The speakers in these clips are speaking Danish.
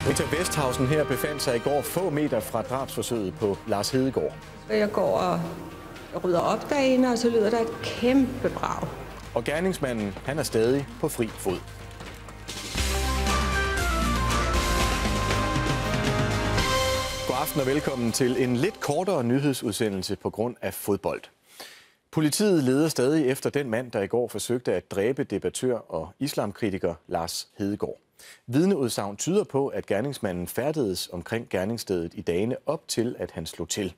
Britta Vesthausen her befandt sig i går få meter fra drabsforsøget på Lars Hedegaard. Jeg går og rydder op derinde, og så lyder der et kæmpe brag. Og gerningsmanden, han er stadig på fri fod. God aften og velkommen til en lidt kortere nyhedsudsendelse på grund af fodbold. Politiet leder stadig efter den mand, der i går forsøgte at dræbe debattør og islamkritiker Lars Hedegaard. Vidneudsagn tyder på, at gerningsmanden færdedes omkring gerningsstedet i dagene op til, at han slog til.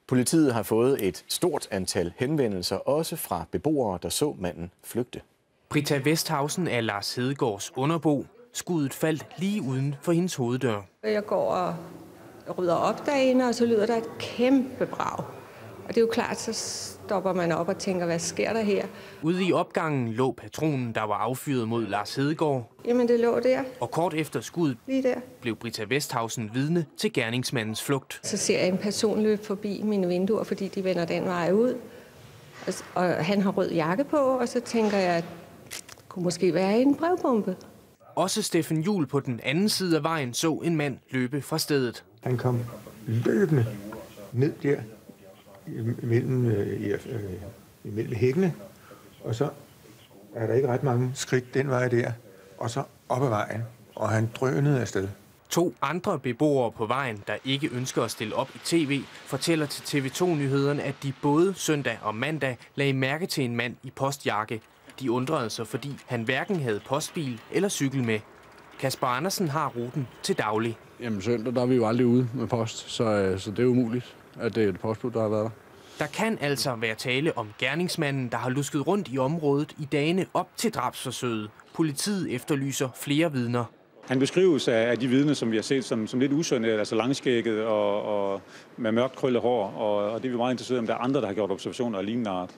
Politiet har fået et stort antal henvendelser, også fra beboere, der så manden flygte. Britta Vesthausen er Lars Hedegaards underbo. Skuddet faldt lige uden for hendes hoveddør. Jeg går og rydder op derinde, og så lyder der et kæmpe brag. Og det er jo klart, så stopper man op og tænker, hvad sker der her? Ude i opgangen lå patronen, der var affyret mod Lars Hedegaard. Jamen, det lå der. Og kort efter skuddet Lige der. blev Britta Vesthausen vidne til gerningsmandens flugt. Så ser jeg en person løbe forbi mine vinduer, fordi de vender den vej ud. Og han har rød jakke på, og så tænker jeg, at det kunne måske være en brevbombe. Også Steffen Juhl på den anden side af vejen så en mand løbe fra stedet. Han kom løbende ned der imellem hækkene, og så er der ikke ret mange skridt den vej der, og så op ad vejen, og han drønede afsted. 2 andre beboere på vejen, der ikke ønsker at stille op i tv, fortæller til TV2-nyhederne, at de både søndag og mandag lagde mærke til en mand i postjakke. De undrede sig, fordi han hverken havde postbil eller cykel med. Kasper Andersen har ruten til daglig. Jamen søndag, der er vi jo aldrig ude med post, så det er umuligt, at det er et postbud, der har været der. Der kan altså være tale om gerningsmanden, der har lusket rundt i området i dagene op til drabsforsøget. Politiet efterlyser flere vidner. Han beskrives af de vidner, som vi har set som lidt usønne, altså langskægget og med mørkt krøllet hår, og det er vi meget interesseret i, om der er andre, der har gjort observationer af lignende art.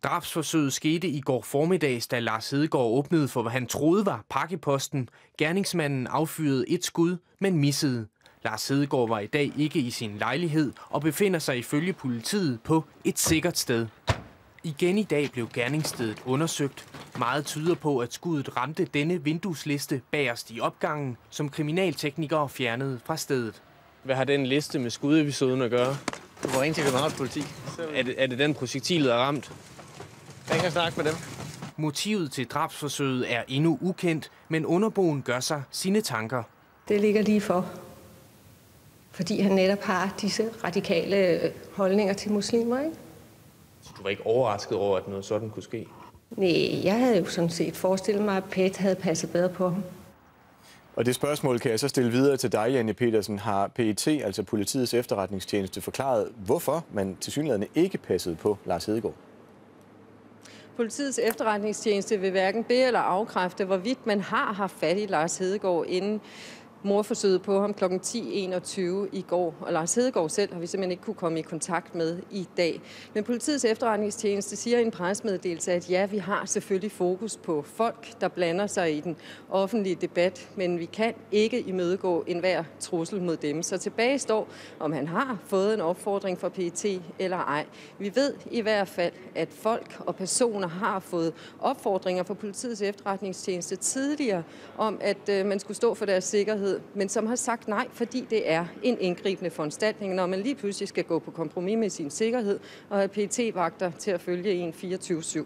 Drabsforsøget skete i går formiddags, da Lars Hedegaard åbnede for, hvad han troede var pakkeposten. Gerningsmanden affyrede et skud, men missede. Lars Hedegaard var i dag ikke i sin lejlighed og befinder sig ifølge politiet på et sikkert sted. Igen i dag blev gerningsstedet undersøgt. Meget tyder på, at skuddet ramte denne vinduesliste bagerst i opgangen, som kriminalteknikere fjernede fra stedet. Hvad har den liste med skudepisoden at gøre? Du må ringe til Københavns politi. Er det den projektilet er ramt? Jeg kan snakke med dem. Motivet til drabsforsøget er endnu ukendt, men underboen gør sig sine tanker. Det ligger lige for. Fordi han netop har disse radikale holdninger til muslimer, ikke? Så du var ikke overrasket over, at noget sådan kunne ske? Nej, jeg havde jo sådan set forestillet mig, at PET havde passet bedre på ham. Og det spørgsmål kan jeg så stille videre til dig, Janne Petersen. Har PET, altså politiets efterretningstjeneste, forklaret, hvorfor man tilsyneladende ikke passede på Lars Hedegaard? Politiets efterretningstjeneste vil hverken bede eller afkræfte, hvorvidt man har haft fat i Lars Hedegaard inden mordforsøget på ham kl. 10.21 i går. Og Lars Hedegaard selv har vi simpelthen ikke kunne komme i kontakt med i dag. Men politiets efterretningstjeneste siger i en pressemeddelelse, at ja, vi har selvfølgelig fokus på folk, der blander sig i den offentlige debat, men vi kan ikke imødegå enhver trussel mod dem. Så tilbage står, om han har fået en opfordring fra PET eller ej. Vi ved i hvert fald, at folk og personer har fået opfordringer fra politiets efterretningstjeneste tidligere om, at man skulle stå for deres sikkerhed, men som har sagt nej, fordi det er en indgribende foranstaltning, når man lige pludselig skal gå på kompromis med sin sikkerhed og have PET-vagter til at følge en 24/7.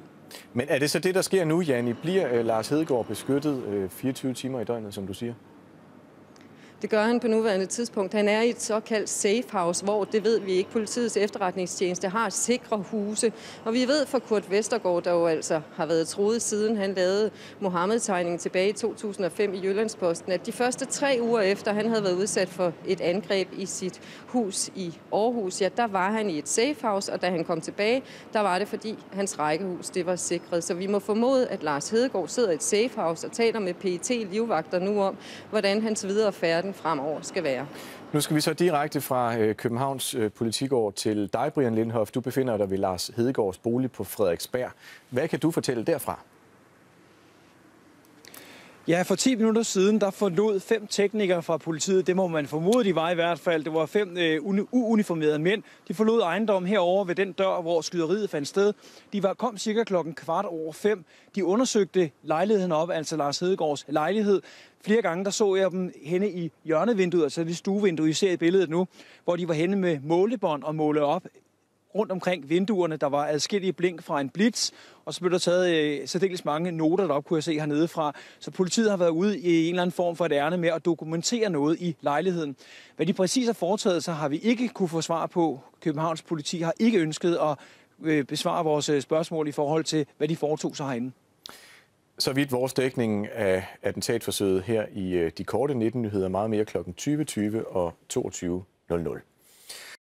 Men er det så det, der sker nu, Janne? Bliver Lars Hedegaard beskyttet 24 timer i døgnet, som du siger? Det gør han på nuværende tidspunkt. Han er i et såkaldt safe house, hvor, det ved vi ikke, politiets efterretningstjeneste har sikre huse. Og vi ved fra Kurt Vestergaard, der jo altså har været truet siden han lavede Mohammed-tegningen tilbage i 2005 i Jyllandsposten, at de første 3 uger efter han havde været udsat for et angreb i sit hus i Aarhus, ja, der var han i et safe house, og da han kom tilbage, der var det fordi hans rækkehus, det var sikret. Så vi må formode, at Lars Hedegaard sidder i et safe house og taler med PET-livvagter nu om, hvordan hans videre færden fremover skal være. Nu skal vi så direkte fra Københavns Politigård til dig, Brian Lindhoff. Du befinder dig ved Lars Hedegaards bolig på Frederiksberg. Hvad kan du fortælle derfra? Ja, for 10 minutter siden, der forlod 5 teknikere fra politiet. Det må man formode, de var i hvert fald. Det var 5 uuniformerede mænd. De forlod ejendommen herovre ved den dør, hvor skyderiet fandt sted. De kom cirka 5:15. De undersøgte lejligheden op, altså Lars Hedegaards lejlighed. Flere gange der så jeg dem henne i hjørnevinduet, altså det stuevindue, I ser i billedet nu, hvor de var henne med målebånd og måle op rundt omkring vinduerne. Der var adskillige blink fra en blitz, og så blev der taget særdeles mange noter derop, kunne jeg se hernede fra. Så politiet har været ude i en eller anden form for et ærne med at dokumentere noget i lejligheden. Hvad de præcis har foretaget, så har vi ikke kunne få svar på. Københavns politi har ikke ønsket at besvare vores spørgsmål i forhold til, hvad de foretog sig herinde. Så vidt vores dækning af attentatforsøget her i de korte 19 nyheder, meget mere kl. 20:20 og 22:00.